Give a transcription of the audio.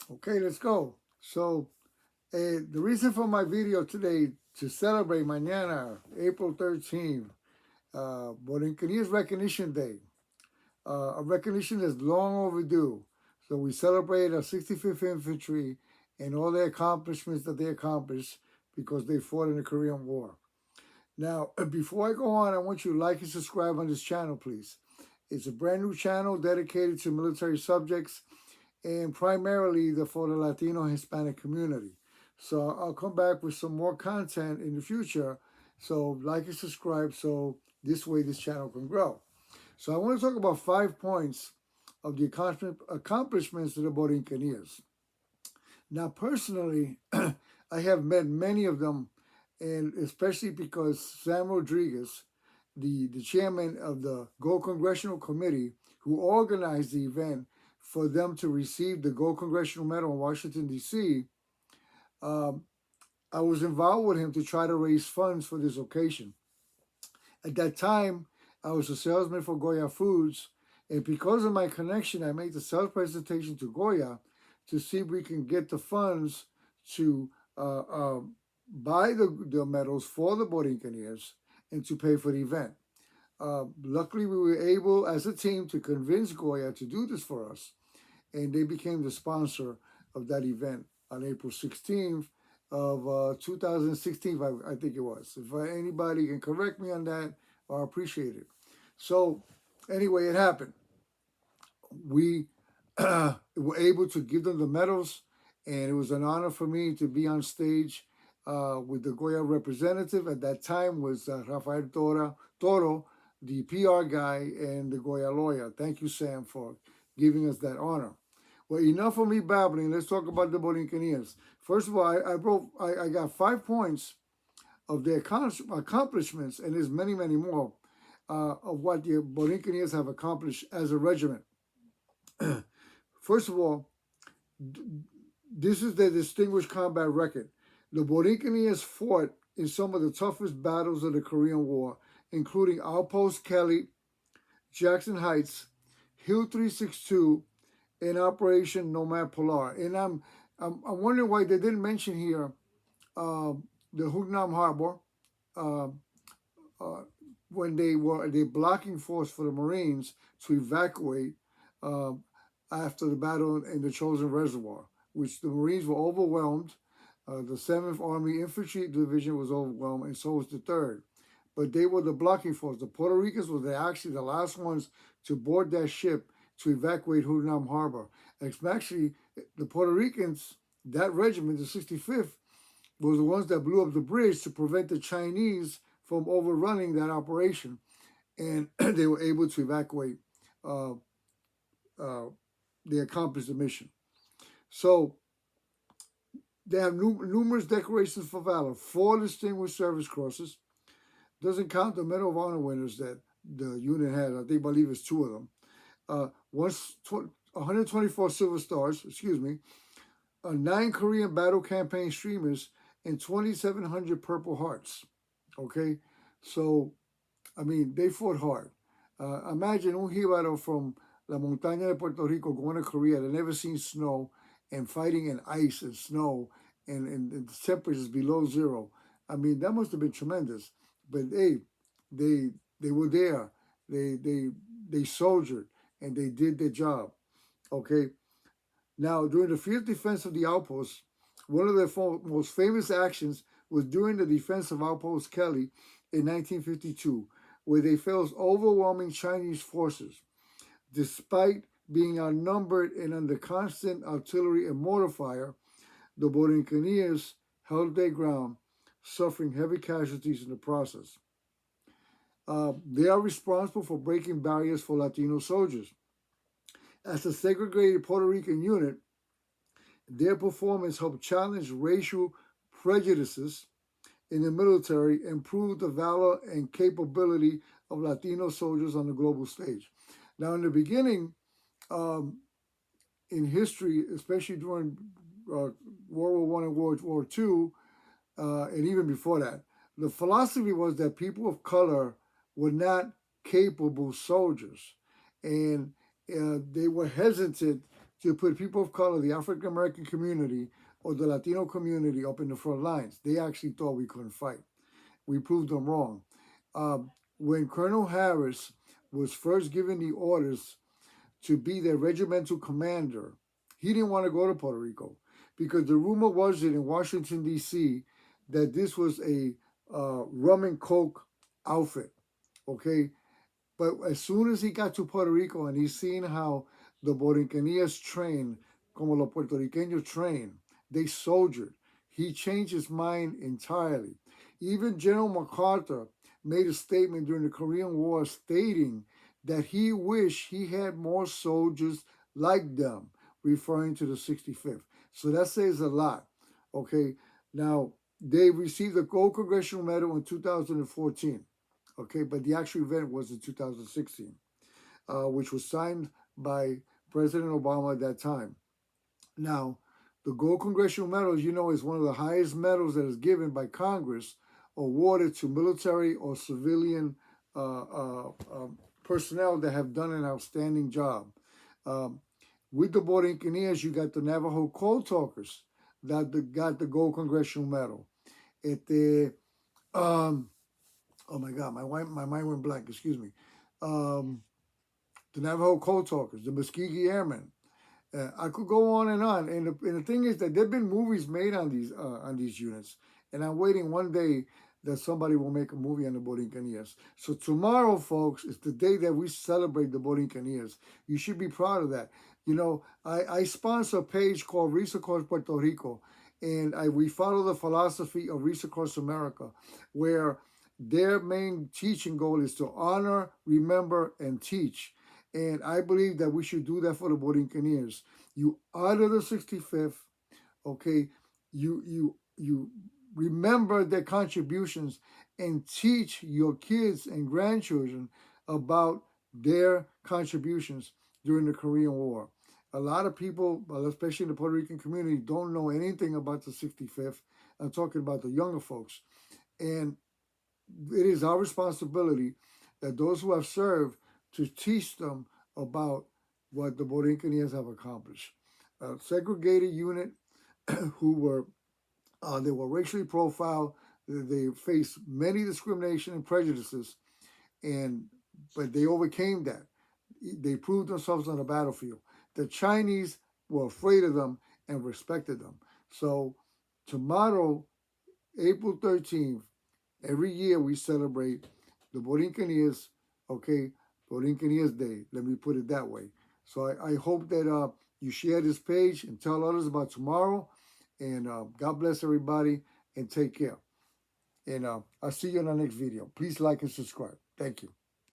Okay, let's go. So, the reason for my video today to celebrate mañana, April 13th, Borinqueneers Recognition Day. A recognition that's long overdue. So we celebrate our 65th Infantry and all the accomplishments that they accomplished because they fought in the Korean War. Now, before I go on, I want you to like and subscribe on this channel, please. It's a brand new channel dedicated to military subjects and primarily for the Latino and Hispanic community. So I'll come back with some more content in the future. So like and subscribe so this way this channel can grow. So I want to talk about 5 points of the accomplishments of the Borinqueneers. Now, personally, I have met many of them, and especially because Sam Rodriguez, the chairman of the Gold Congressional Committee, who organized the event for them to receive the Gold Congressional Medal in Washington, D.C., I was involved with him to try to raise funds for this occasion. At that time, I was a salesman for Goya Foods, and because of my connection, I made the sales presentation to Goya to see if we can get the funds to buy the medals for the Borinqueneers and to pay for the event. Luckily, we were able, as a team, to convince Goya to do this for us, and they became the sponsor of that event on April 16th of 2016, I think it was. If anybody can correct me on that, I appreciate it. So anyway, it happened. We were able to give them the medals, and it was an honor for me to be on stage with the Goya representative. At that time was Rafael Toro, the PR guy, and the Goya lawyer. Thank you, Sam, for giving us that honor. Well, enough of me babbling. Let's talk about the Borinqueneers. First of all, I got 5 points of their accomplishments, and there's many, many more of what the Borinqueneers have accomplished as a regiment. First of all, this is their distinguished combat record. The Borinqueneers fought in some of the toughest battles of the Korean War, including Outpost Kelly, Jackson Heights, Hill 362, and Operation Nomad-Polar. And I'm wondering why they didn't mention here the Hungnam Harbor when they were the blocking force for the Marines to evacuate after the battle in the Chosin Reservoir, which the Marines were overwhelmed. The 7th Army Infantry Division was overwhelmed, and so was the 3rd. But they were the blocking force. The Puerto Ricans were actually the last ones to board that ship to evacuate Hungnam Harbor. Actually, the Puerto Ricans, that regiment, the 65th, was the ones that blew up the bridge to prevent the Chinese from overrunning that operation. And they were able to evacuate. They accomplished the mission. So they have numerous decorations for valor, 4 Distinguished Service Crosses. Doesn't count the Medal of Honor winners that the unit had. I believe it's 2 of them. 124 Silver Stars, 9 Korean Battle Campaign Streamers, and 2,700 Purple Hearts. Okay? So, I mean, they fought hard. Imagine un jíbaro from La Montaña de Puerto Rico going to Korea that never seen snow and fighting in ice and snow and the temperatures below 0. I mean, that must have been tremendous. But hey, they were there. They soldiered and they did their job. Okay. Now, during the fierce defense of the outposts, one of their most famous actions was during the defense of Outpost Kelly in 1952, where they faced overwhelming Chinese forces. Despite being outnumbered and under constant artillery and mortar fire, the Borinqueneers held their ground, suffering heavy casualties in the process. They are responsible for breaking barriers for Latino soldiers. As a segregated Puerto Rican unit, their performance helped challenge racial prejudices in the military and prove the valor and capability of Latino soldiers on the global stage. Now, in the beginning, in history, especially during World War I and World War II, and even before that, the philosophy was that people of color were not capable soldiers, and they were hesitant to put people of color, the African American community, or the Latino community up in the front lines. They actually thought we couldn't fight. We proved them wrong. When Colonel Harris was first given the orders to be their regimental commander, he didn't want to go to Puerto Rico because the rumor was that in Washington, D.C., that this was a rum and coke outfit, okay? But as soon as he got to Puerto Rico and he's seen how the Borinqueneers train, como los puertorriqueños train, they soldiered. He changed his mind entirely. Even General MacArthur made a statement during the Korean War stating that he wished he had more soldiers like them, referring to the 65th. So that says a lot. Okay, now they received the Gold Congressional Medal in 2014. Okay, but the actual event was in 2016, which was signed by President Obama at that time. Now, the Gold Congressional Medal, as you know, is one of the highest medals that is given by Congress, awarded to military or civilian personnel that have done an outstanding job. With the Borinqueneers, you got the Navajo Code Talkers that got the Gold Congressional Medal. Oh my God, my mind went blank. Excuse me. The Navajo Code Talkers, the Muskegee Airmen. I could go on. And the thing is that there've been movies made on these units, and I'm waiting one day that somebody will make a movie on the Borinqueneers. So tomorrow, folks, is the day that we celebrate the Borinqueneers. You should be proud of that. You know, I sponsor a page called Reach Across Puerto Rico, and we follow the philosophy of Reach Across America, where their main teaching goal is to honor, remember, and teach. And I believe that we should do that for the Borinqueneers. You honor the 65th, okay? You remember their contributions and teach your kids and grandchildren about their contributions during the Korean War. A lot of people, especially in the Puerto Rican community, don't know anything about the 65th. I'm talking about the younger folks. And it is our responsibility that those who have served to teach them about what the Borinqueneers have accomplished. A segregated unit who were they were racially profiled. They faced many discrimination and prejudices, but they overcame that. They proved themselves on the battlefield. The Chinese were afraid of them and respected them. So tomorrow, April 13th, every year we celebrate the Borinqueneers, okay, Borinqueneers Day. Let me put it that way. So I hope that you share this page and tell others about tomorrow. And God bless everybody and take care. And I'll see you in the next video. Please like and subscribe. Thank you.